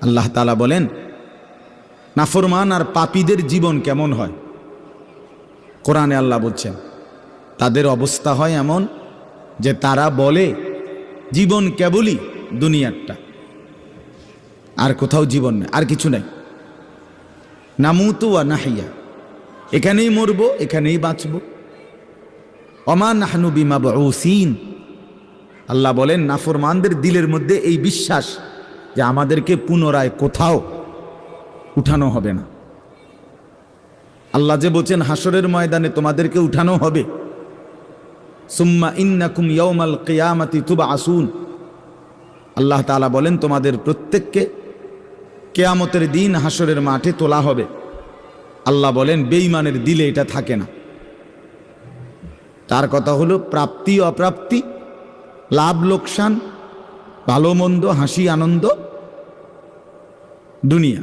আল্লাহ তাআলা বলেন নাফরমান আর পাপীদের জীবন কেমন হয়। কোরআনে আল্লাহ বলছেন তাদের অবস্থা হয় এমন যে তারা বলে জীবন কেবলই দুনিয়ারটা, আর কোথাও জীবন নেই, আর কিছু নাই। নামুতু ওয়া নাহিয়া, এখানেই মরব, এখানেই বাঁচব। ওমা নাহনু বিমাবউসিন, আল্লাহ বলেন নাফরমানদের দিলের মধ্যে এই বিশ্বাস যে আমাদেরকে পুনরায় কোথাও উঠানো হবে না। আল্লাহ যে বলছেন হাসরের ময়দানে তোমাদেরকে উঠানো হবে, সুম্মা ইন্নাকুম ইয়াউমাল কিয়ামাতি তুবআসুন, আল্লাহ তাআলা বলেন তোমাদের প্রত্যেককে কিয়ামতের দিন হাসরের মাঠে তোলা হবে। আল্লাহ বলেন বেঈমানের দিলে এটা থাকে না। তার কথা হলো প্রাপ্তি অপ্রাপ্তি, লাভ লোকসান, ভালো মন্দ, হাসি আনন্দ, দুনিয়া।